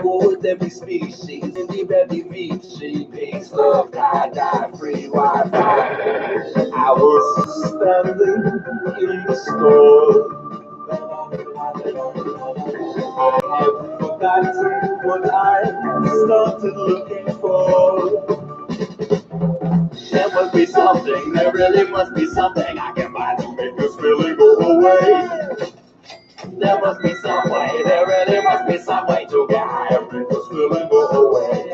Would every species in the very beachy peace love die free Wi-Fi. I was standing in the store. I have forgotten what I started looking for. There must be something, there really must be something I can buy to make this feeling go away. There must be some way, there really must be some way to get high and make this feeling go away.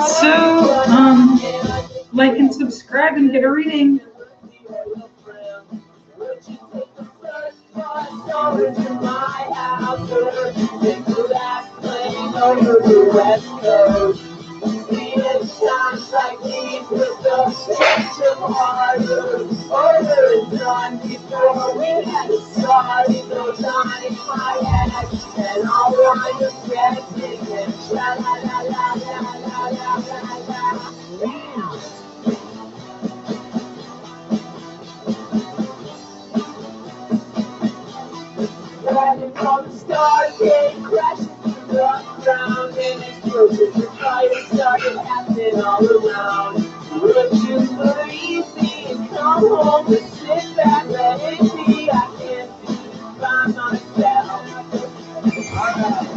So, like and subscribe and get a reading. Sounds like these with the stretch of harder. Order done before we had started. Those on in my head, and all I was getting is la la la la la la la la la. Riding on the stargate, crashing through the ground, and explosions of fire started happening all around. Would you believe me and come home and sit back, let it be? I can't be by myself. Alright.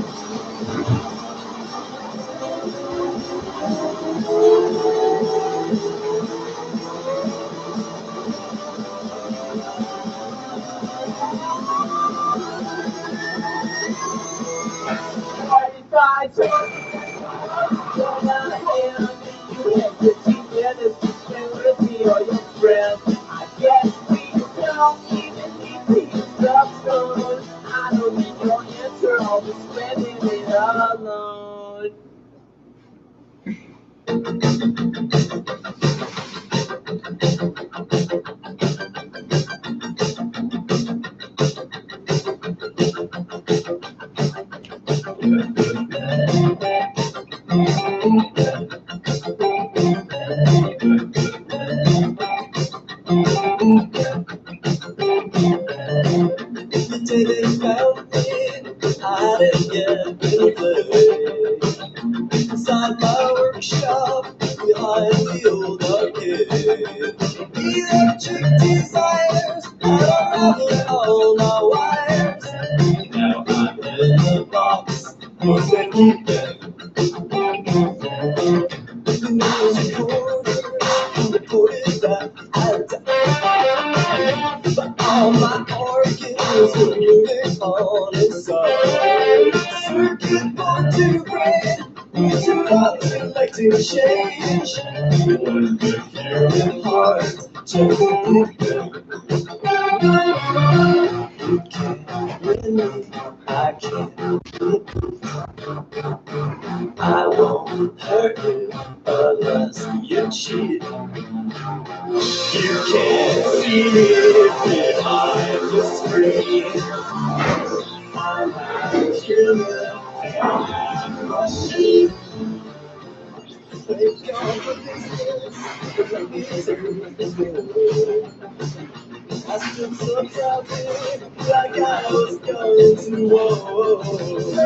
I guess we don't even need pieces of stone. I don't need your answer, I'll be spending it alone. The day they found me, I didn't get to play. Inside my workshop, behind the old arcade. Electric desires, unraveling all my wires. Now I'm in a box for the weekend. The news reported that I died, but all my organs were moving on inside. Circuit board to brain, to hearts electing change. One big human heart, just you can't win me, I can't. I won't hurt you unless you cheat. You can't see me behind the screen. I'm not human and I'm machine. They've gone for business, but let me serve this world. I stood so proudly, like I was going to war.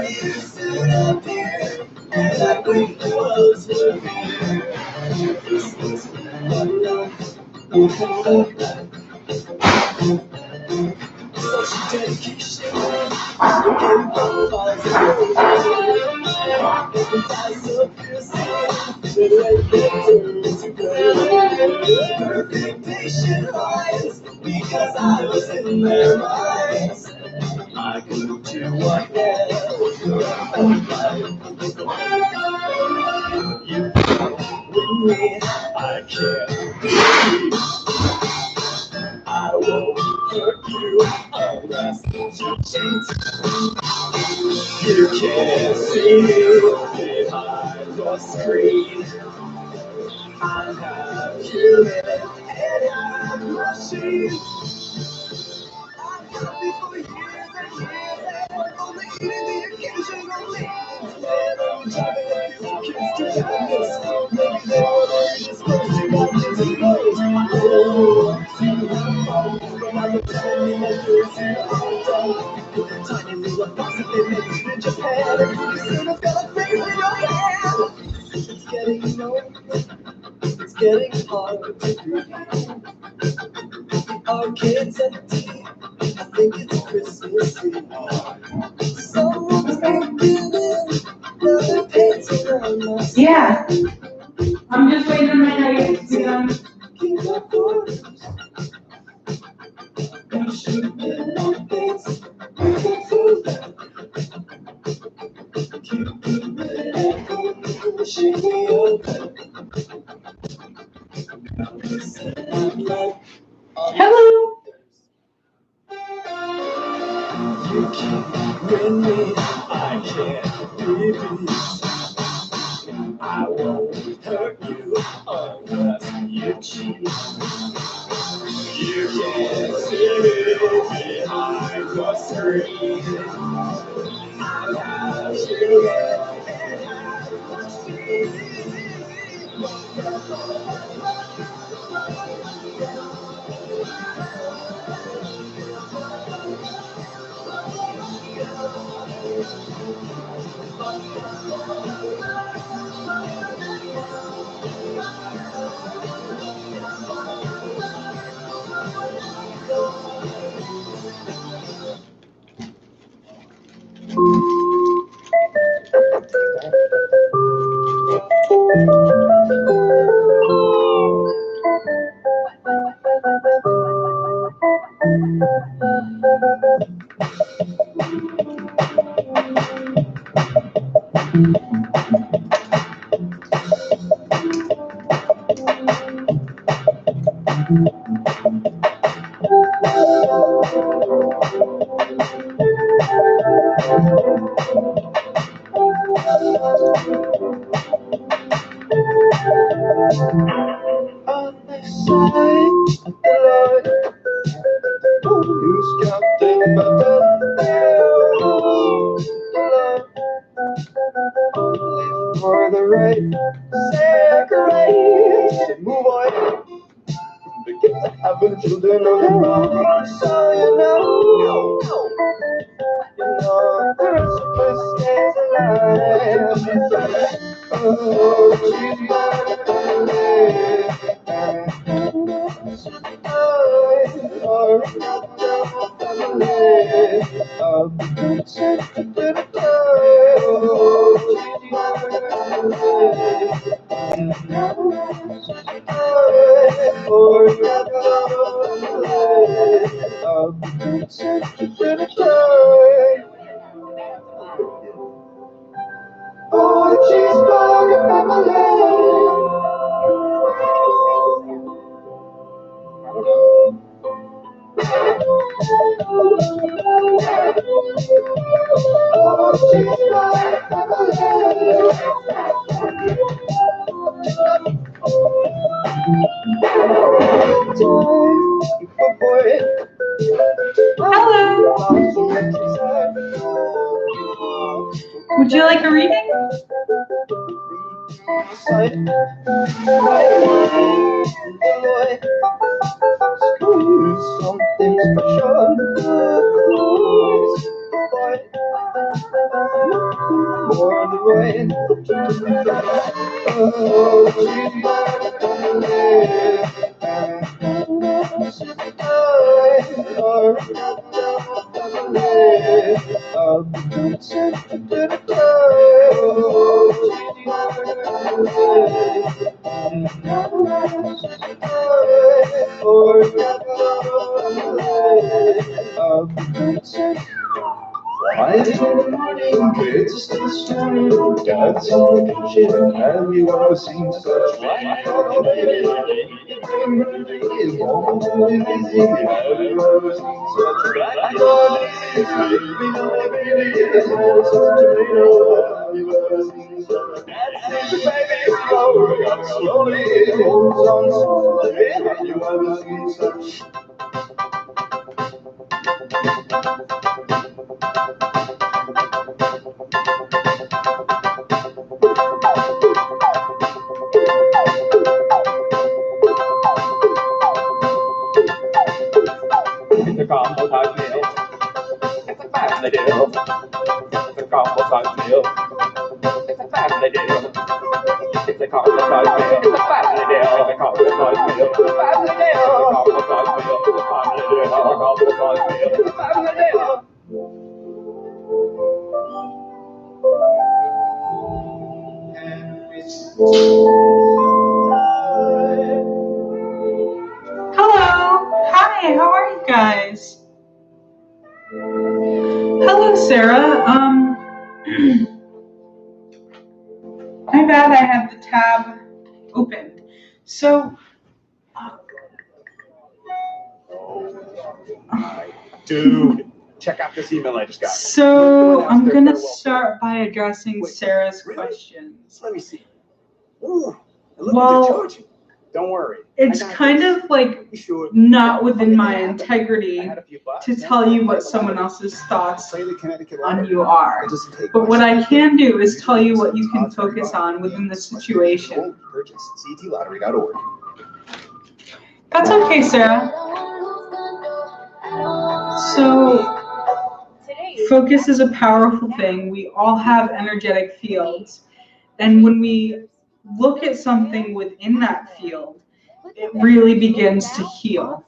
You soon appeared, and I quickly was prepared. This was my life, such dedication, looking profiles of hypnotize so fiercely, that they turn to gold. Perfect patient eyes, because I was in their minds. I could do whatever you with me, I can't believe I won't hurt you unless you cheat. You can't see me behind the screen. I'm not human and I'm a machine. I've got me for years and years and only eating the occasionally. And I'm driving a few kids to madness. Maybe they were disposed to my kids. Tiny little box that they make in Japan. And pretty soon it's got a face in your hand. It's getting it's getting hard to breathe. Our kids empty. I think it's Christmas Eve. Someone's making another painting on my skin. Yeah. I'm just waiting on my nuggets to be done. Keep up yours. You should get on things. Keep it food. Keep it shake me up. Hello. You keep with me, I can't breathe. I won't hurt you unless you cheat. You can't see me behind the screen. I have you and have seen. On the side of the Lord, who's counting but the only for the right sacrifice to move on. Begin to have the children of the wrong. So you know Christmas stays alive. Oh, she's gonna live. Oh, cheeseburger family. Hello. Would you like a reading? Something special. More the rain. Five in the morning, kids are still snoring. Dad's in the kitchen, and you want to sing such light. Oh, baby, Mom, lazy. Have you ever seen such light? Oh, baby, have you ever seen such light? Baby, slowly, slowly, holds on slowly. Have you ever seen such? combo-sized meal. It's a family deal. It's a combo-sized meal. It's a family deal. It's a combo-sized meal. It's a family deal. It's a combo-sized meal. It's a family deal. It's a combo-sized meal. It's a family deal. It's a combo-sized meal. It's a family deal. Hello. Hi, how are you guys? Hello, Sarah. My bad, I had the tab open. So, Dude, check out this email I just got. So I'm gonna start by addressing Sarah's questions. Let me see. Ooh, Well, don't worry. it's kind of like not within my integrity to tell you what someone else's thoughts on you are. But what I can do is tell you what you can focus on within the situation. That's okay, Sarah. So, focus is a powerful thing. We all have energetic fields. And when we look at something within that field, it really begins to heal.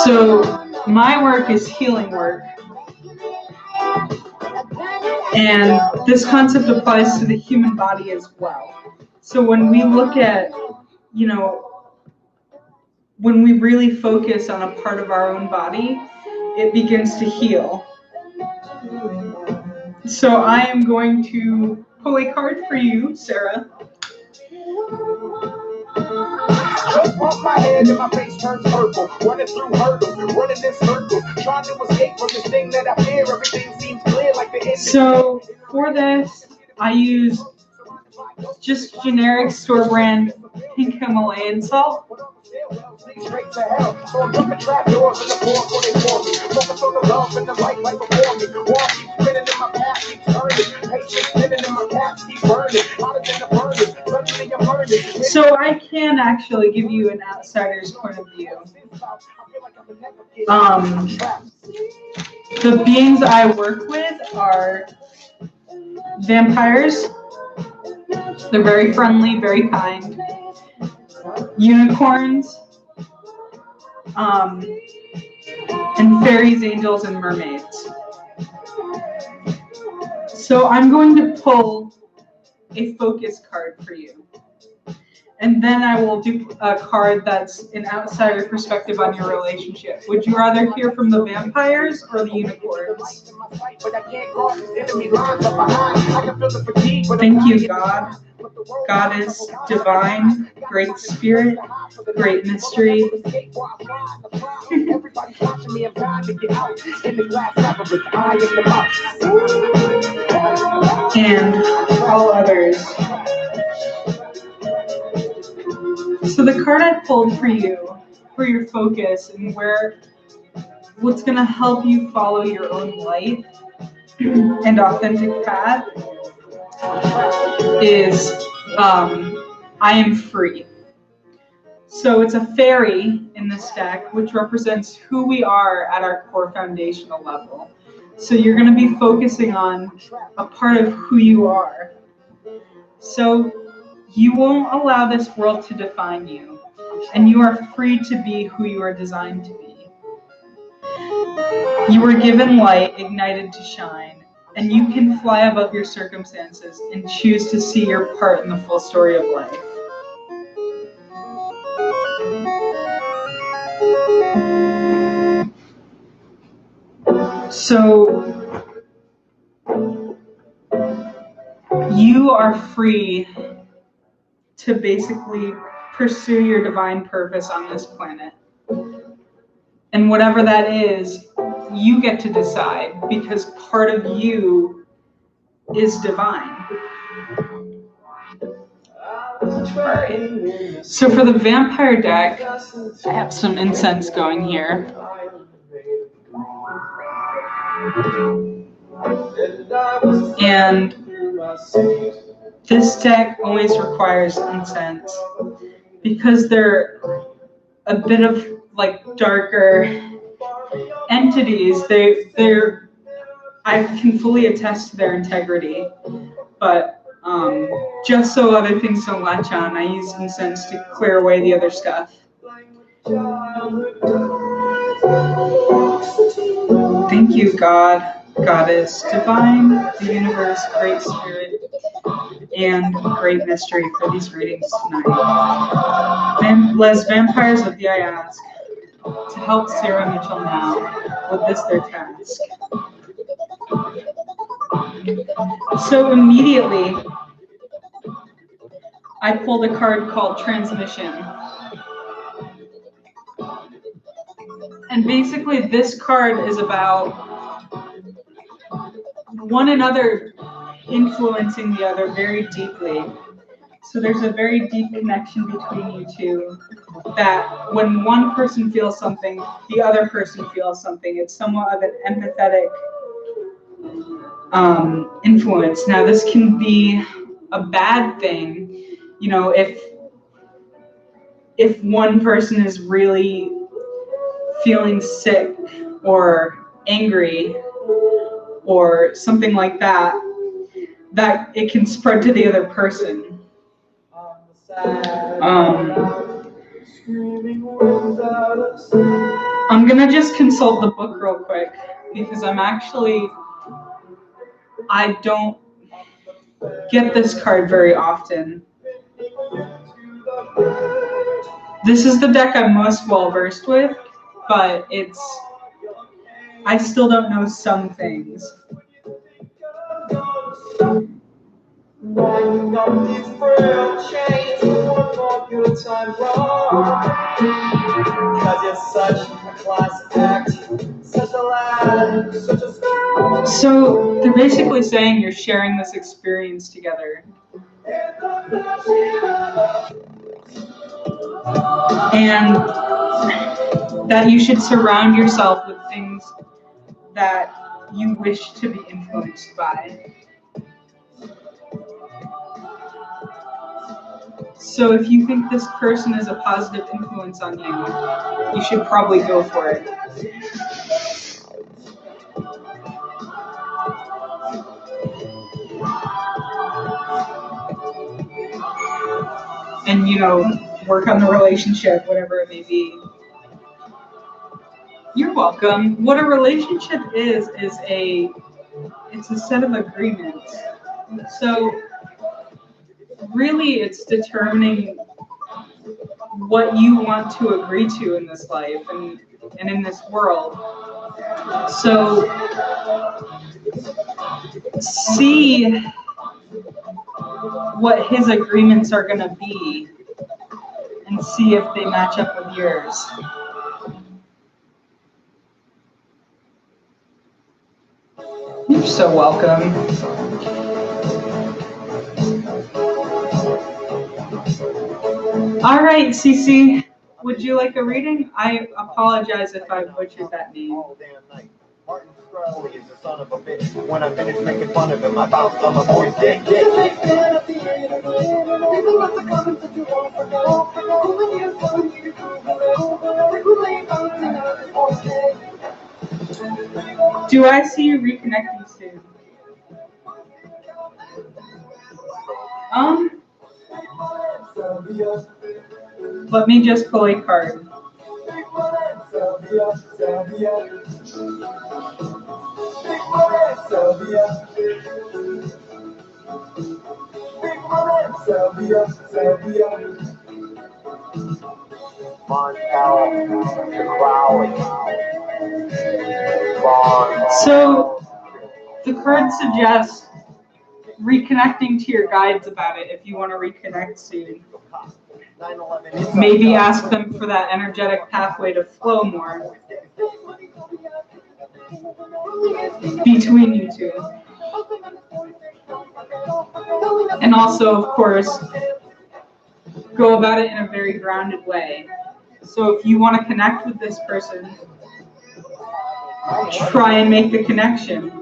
So my work is healing work. And this concept applies to the human body as well. So when we look at, when we really focus on a part of our own body, it begins to heal. So I am going to pull a card for you, Sarah. Just bump my head and my face turns purple. Running through hurdles, running in circles, trying to escape from this thing that I fear. Everything seems clear like the end. So for this, I use just generic store brand pink Himalayan salt. Straight to hell. So I'm jumping trap doors in the floor before they pour me. Focus on the love and the light right before me. Wall keeps spinning in my path, keeps turning. Patience spinning in my caps, keep burning. Hotter than the burning. Suddenly I'm burning. So I can actually give you an outsider's point of view. The beings I work with are vampires. They're very friendly, very kind. Unicorns, and fairies, angels, and mermaids. So I'm going to pull a focus card for you. And then I will do a card that's an outsider perspective on your relationship. Would you rather hear from the vampires or the unicorns? Thank you, God. Goddess, divine, great spirit, great mystery. And all others. So the card I pulled for you, for your focus and what's going to help you follow your own light and authentic path is I am free. So it's a fairy in this deck, which represents who we are at our core foundational level. So you're going to be focusing on a part of who you are. So you won't allow this world to define you, and you are free to be who you are designed to be. You were given light, ignited to shine, and you can fly above your circumstances and choose to see your part in the full story of life. So you are free to basically pursue your divine purpose on this planet. And whatever that is, you get to decide, because part of you is divine. So for the vampire deck, I have some incense going here. And this deck always requires incense because they're a bit of like darker entities. I can fully attest to their integrity, but just so other things don't latch on, I use incense to clear away the other stuff. Thank you, God, Goddess, Divine, the Universe, Great Spirit, and Great Mystery for these readings tonight. Les Vampires of the I ask to help Sarah Mitchell now with this their task. So immediately, I pulled a card called Transmission. And basically this card is about one another influencing the other very deeply. So there's a very deep connection between you two that when one person feels something, the other person feels something. It's somewhat of an empathetic influence. Now this can be a bad thing, you know, if one person is really feeling sick or angry or something like that, that it can spread to the other person. I'm gonna just consult the book real quick because I don't get this card very often. This is the deck I'm most well versed with, but I still don't know some things. Winding up these frail chains, one more good time wrong. Cause you're such a class act, such a lad, such a star. So they're basically saying you're sharing this experience together. And that you should surround yourself with things that you wish to be influenced by. So if you think this person is a positive influence on you, you should probably go for it. And, you know, work on the relationship, whatever it may be. You're welcome. What a relationship is it's a set of agreements. So really it's determining what you want to agree to in this life and in this world. So see what his agreements are going to be and see if they match up with yours. You're so welcome. All right, Cece, would you like a reading? I apologize if I butchered that name. All damn night. Martin Crowley is the son of a bitch. When I finish making fun of him, I bounce on my boy's dick. Do I see you reconnecting soon? Let me just pull a card. So the card suggests reconnecting to your guides about it if you want to reconnect soon. Maybe ask them for that energetic pathway to flow more between you two. And also, of course, go about it in a very grounded way. So if you want to connect with this person, try and make the connection.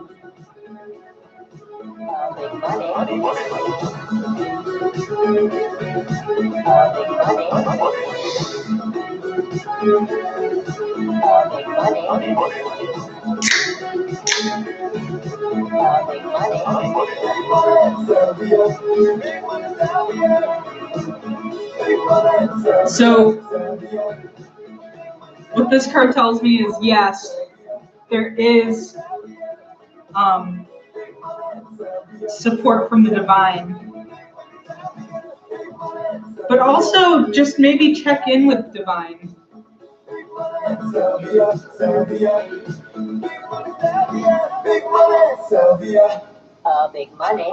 So, what this card tells me is yes, there is support from the divine, but also just maybe check in with divine. Big money.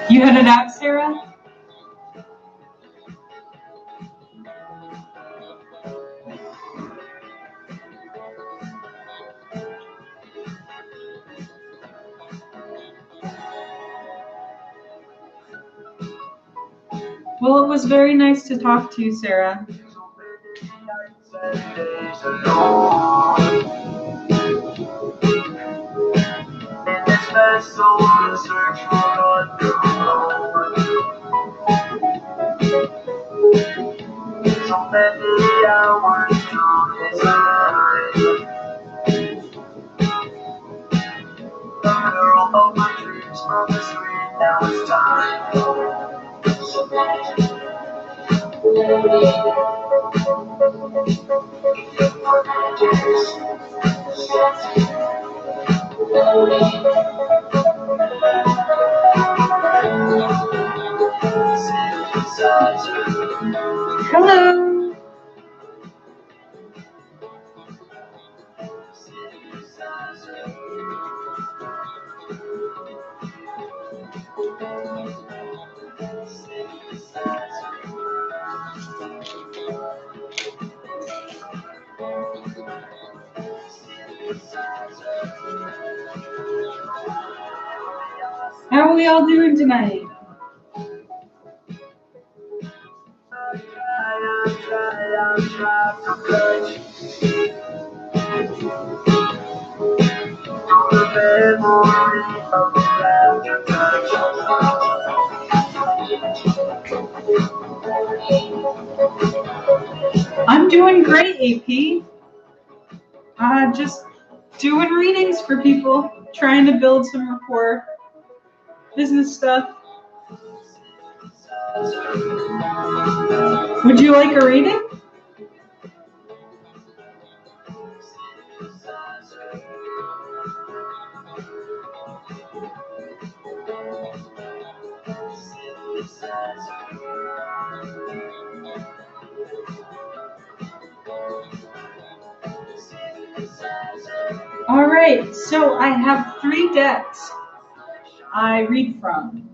You headed out, Sarah? Well, it was very nice to talk to you, Sarah. Hello. How are we all doing tonight? I'm doing great, AP. Just doing readings for people, trying to build some rapport, business stuff. Would you like a reading? All right, so I have 3 decks I read from.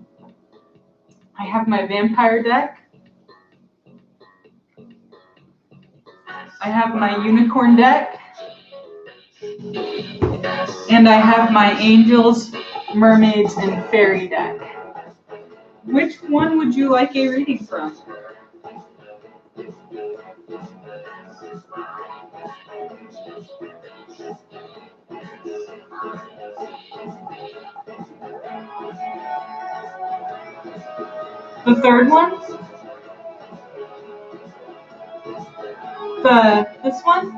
I have my vampire deck. I have my unicorn deck. And I have my angels, mermaids, and fairy deck. Which one would you like a reading from? The third one? This one?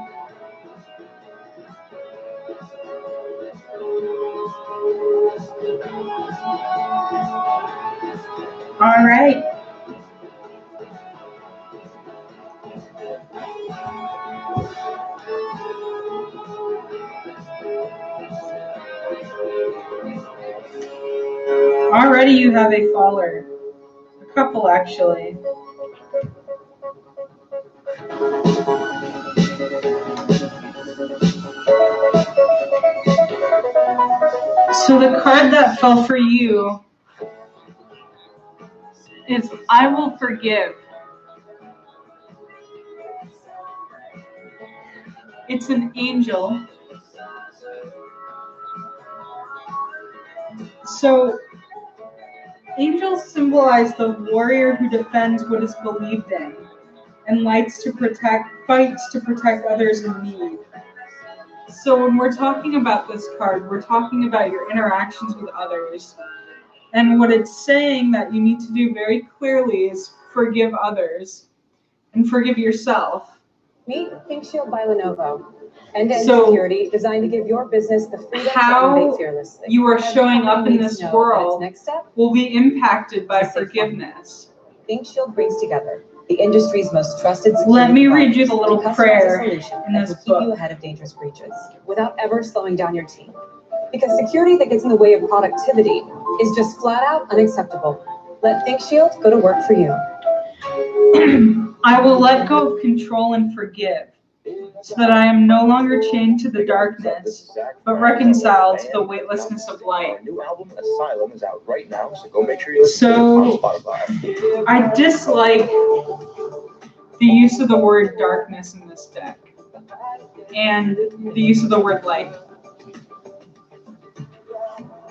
All right. Already you have a faller. A couple, actually. So the card that fell for you is I Will Forgive. It's an angel. So Angels symbolize the warrior who defends what is believed in and fights to protect others in need. So when we're talking about this card, we're talking about your interactions with others. And what it's saying that you need to do very clearly is forgive others and forgive yourself. Meet Think Shield by Lenovo. End-to-end security designed to give your business the freedom to innovate fearlessly. You are showing up in this world next step will be impacted by forgiveness. Think Shield brings together the industry's most trusted security. Let me read you the little and prayer solution in that this will keep you book. ahead of dangerous breaches without ever slowing down your team. Because security that gets in the way of productivity is just flat out unacceptable. Let Think Shield go to work for you. I will let go of control and forgive, so that I am no longer chained to the darkness, but reconciled to the weightlessness of light. Our new album Asylum is out right now, so go make sure you listen to it on Spotify. I dislike the use of the word darkness in this deck, and the use of the word light.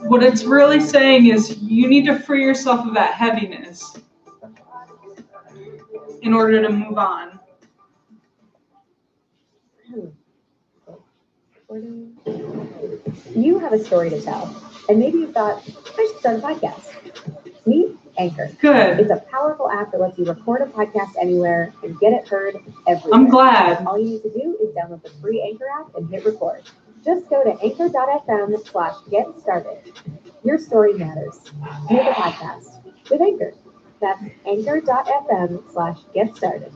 What it's really saying is you need to free yourself of that heaviness in order to move on. You have a story to tell, and maybe you've thought, I should start a podcast. Meet Anchor. Good. It's a powerful app that lets you record a podcast anywhere and get it heard everywhere. I'm glad. All you need to do is download the free Anchor app and hit record. Just go to anchor.fm/get started. Your story matters. Make a podcast with Anchor. That's anchor.fm/get started.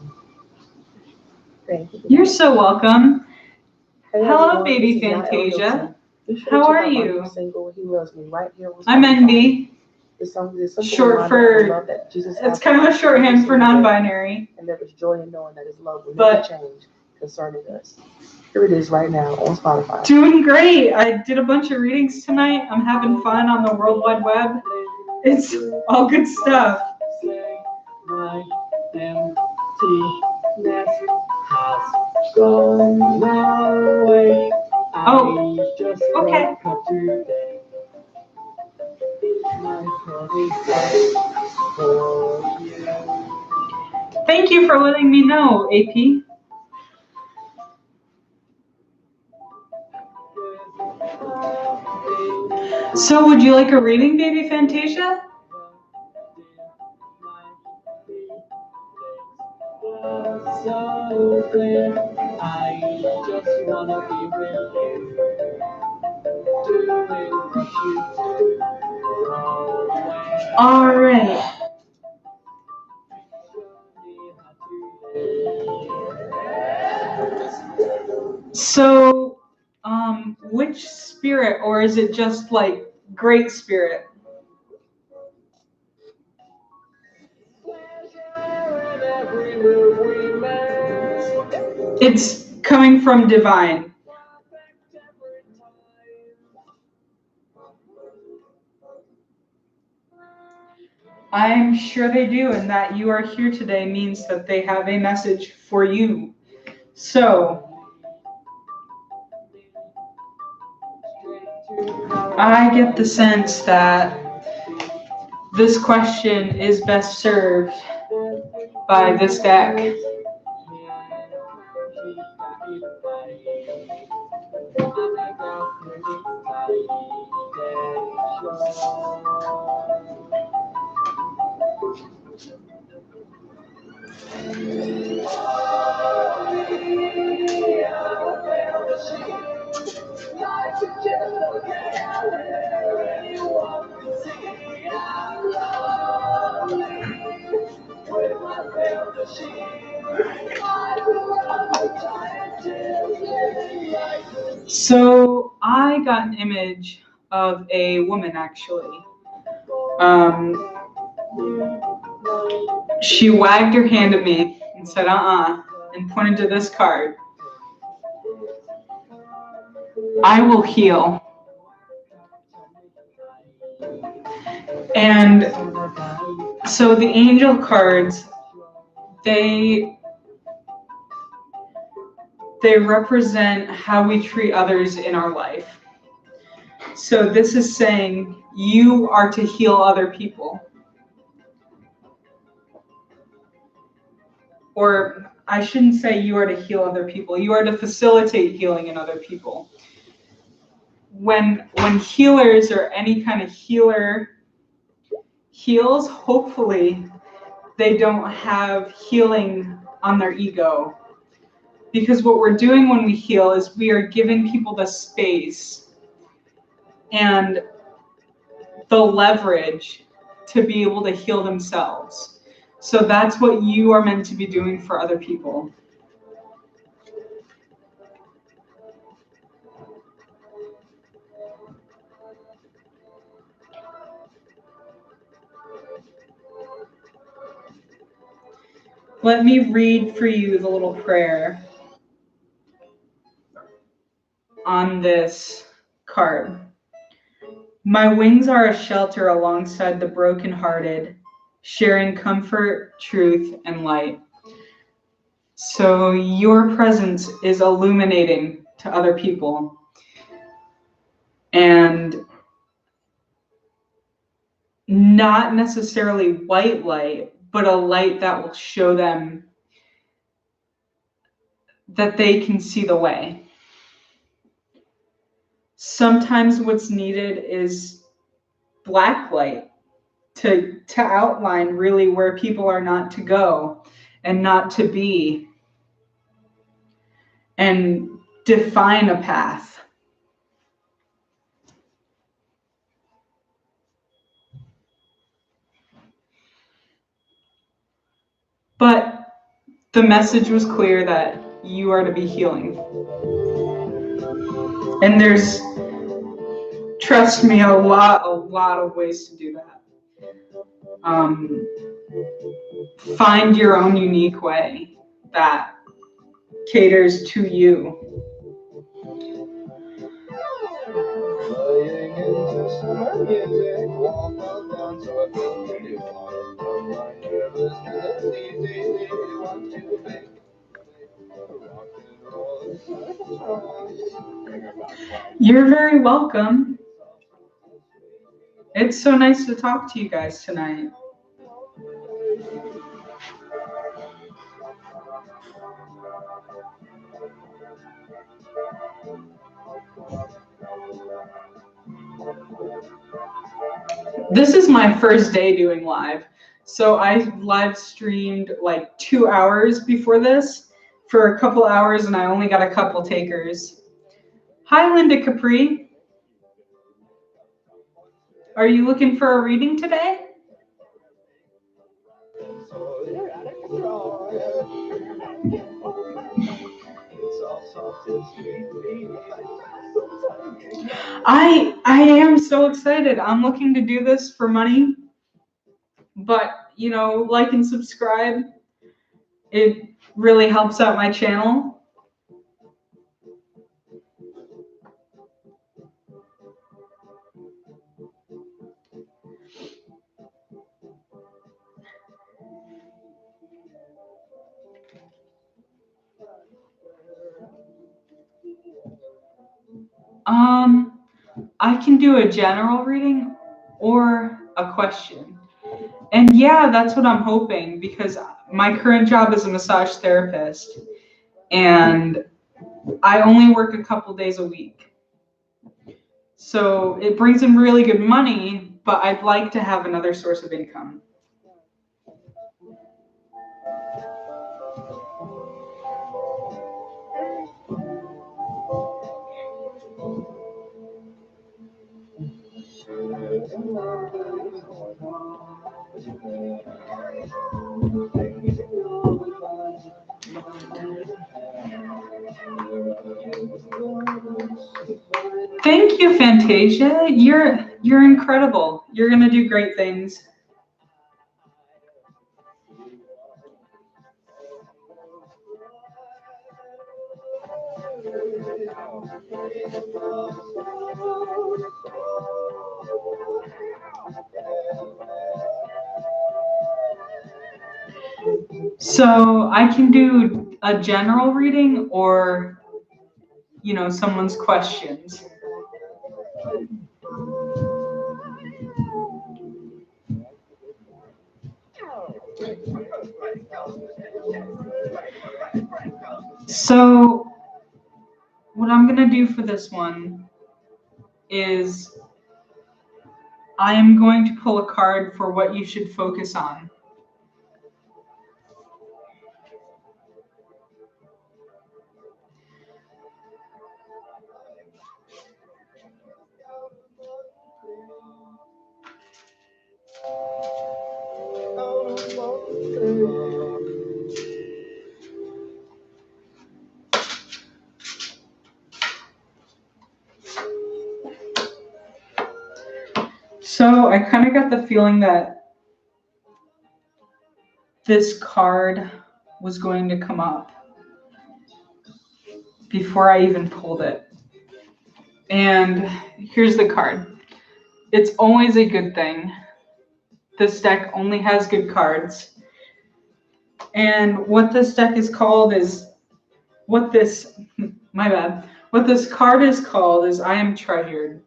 Great. You're so welcome. Hello, baby Fantasia. How are you? I'm Enbi. Short for, it's kind of a shorthand for non-binary. And there was joy in knowing that his love will But- never change concerning us. Here it is right now on Spotify. Doing great. I did a bunch of readings tonight. I'm having fun on the World Wide Web. It's all good stuff. My emptiness has gone away. Oh, I just okay. woke up today. My heart is out for you. Thank you for letting me know, AP. So would you like a reading, baby Fantasia? So clear, I just wanna be with you, doing what you do. All right. So, which spirit, or is it just like great spirit? It's coming from divine. I'm sure they do, and that you are here today means that they have a message for you. So, I get the sense that this question is best served by this deck. So I got an image of a woman, actually. She wagged her hand at me and said, and pointed to this card. I will heal. And so the angel cards, they represent how we treat others in our life. So this is saying you are to heal other people. or I shouldn't say you are to heal other people. You are to facilitate healing in other people. When healers or any kind of healer heals, hopefully they don't have healing on their ego. Because what we're doing when we heal is we are giving people the space and the leverage to be able to heal themselves. So that's what you are meant to be doing for other people. Let me read for you the little prayer on this card. My wings are a shelter alongside the brokenhearted, sharing comfort, truth, and light. So your presence is illuminating to other people. And not necessarily white light, but a light that will show them that they can see the way. Sometimes what's needed is black light to outline really where people are not to go and not to be, and define a path. But the message was clear that you are to be healing. And there's, trust me, a lot of ways to do that. Find your own unique way that caters to you. You're very welcome. It's so nice to talk to you guys tonight. This is my first day doing live. So I live streamed like 2 hours before this for a couple hours, and I only got a couple takers. Hi, Linda Capri. Are you looking for a reading today? I am so excited. I'm looking to do this for money, but you know, like and subscribe. It really helps out my channel. I can do a general reading or a question. And yeah, that's what I'm hoping, because my current job is a massage therapist and I only work a couple days a week. So it brings in really good money, but I'd like to have another source of income. Thank you, Fantasia. You're incredible. You're gonna do great things. So I can do a general reading or, you know, someone's questions. So what I'm going to do for this one is I am going to pull a card for what you should focus on. So I kind of got the feeling that this card was going to come up before I even pulled it. And here's the card. It's always a good thing. This deck only has good cards. And what this deck is called is, what this card is called is I Am Treasured.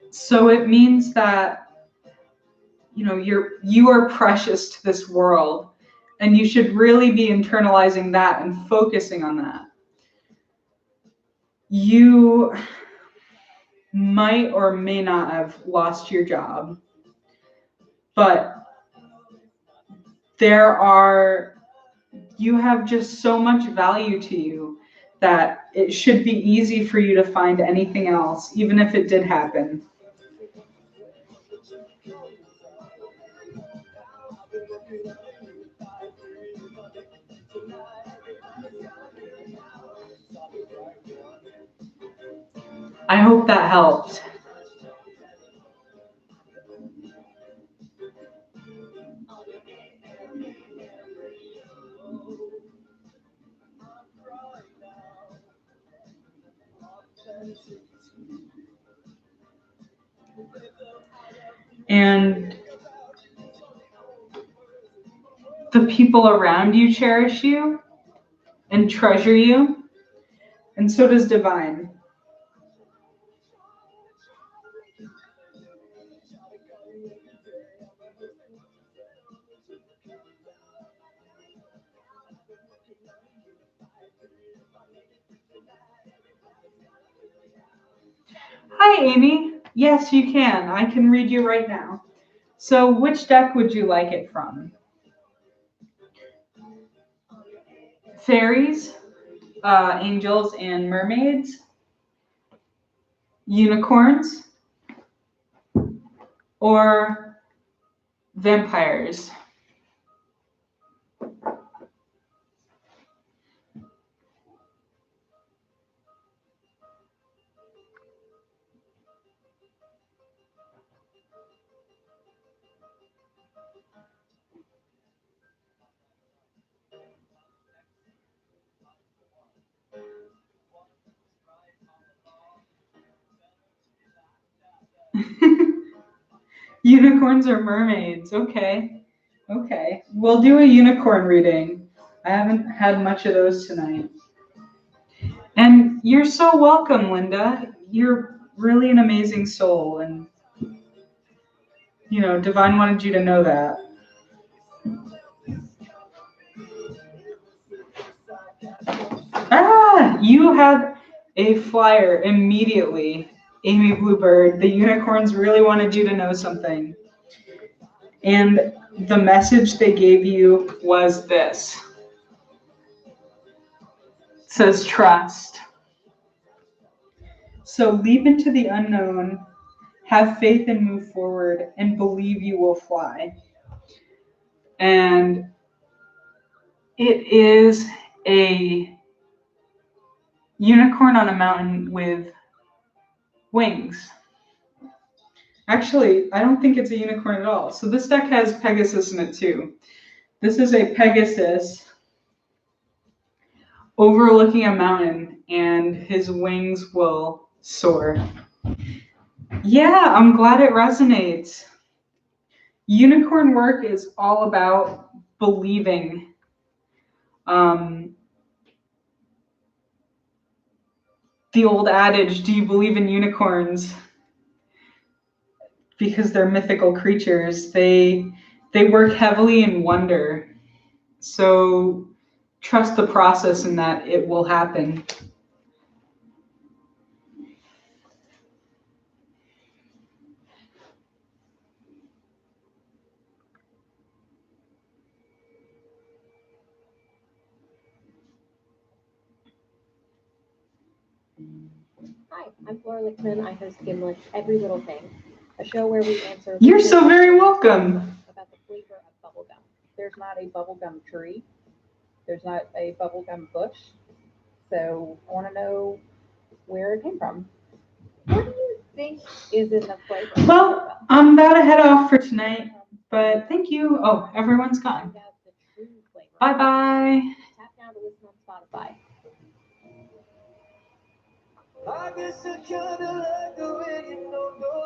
So it means that you are precious to this world, and you should really be internalizing that and focusing on that. You might or may not have lost your job, but you have just so much value to you that it should be easy for you to find anything else, even if it did happen. I hope that helped. And the people around you cherish you and treasure you, and so does Divine. Hi, Amy. Yes, you can. I can read you right now. So which deck would you like it from? Fairies, angels, and mermaids, unicorns, or vampires? Unicorns or mermaids? Okay. Okay. We'll do a unicorn reading. I haven't had much of those tonight. And you're so welcome, Linda. You're really an amazing soul, and Divine wanted you to know that. You had a flyer immediately, Amy Bluebird. The unicorns really wanted you to know something. And the message they gave you was this. It says trust. So leap into the unknown, have faith and move forward, and believe you will fly. And it is a unicorn on a mountain with wings. Actually, I don't think it's a unicorn at all. So this deck has Pegasus in it too. This is a Pegasus overlooking a mountain, and his wings will soar. Yeah, I'm glad it resonates. Unicorn work is all about believing. The old adage, do you believe in unicorns? Because they're mythical creatures. They They work heavily in wonder. So trust the process and that it will happen. Hi, I'm Flora Lickman. I host Gimlet's Every Little Thing, a show where we answer. You're so very welcome. About the flavor of bubblegum. There's not a bubblegum tree. There's not a bubblegum bush. So I want to know where it came from. What do you think is in the flavor? Well, I'm about to head off for tonight, but thank you. Oh, everyone's gone. Find out the true flavor. Bye-bye. Tap now to listen on Spotify. I guess I kinda like the way you know.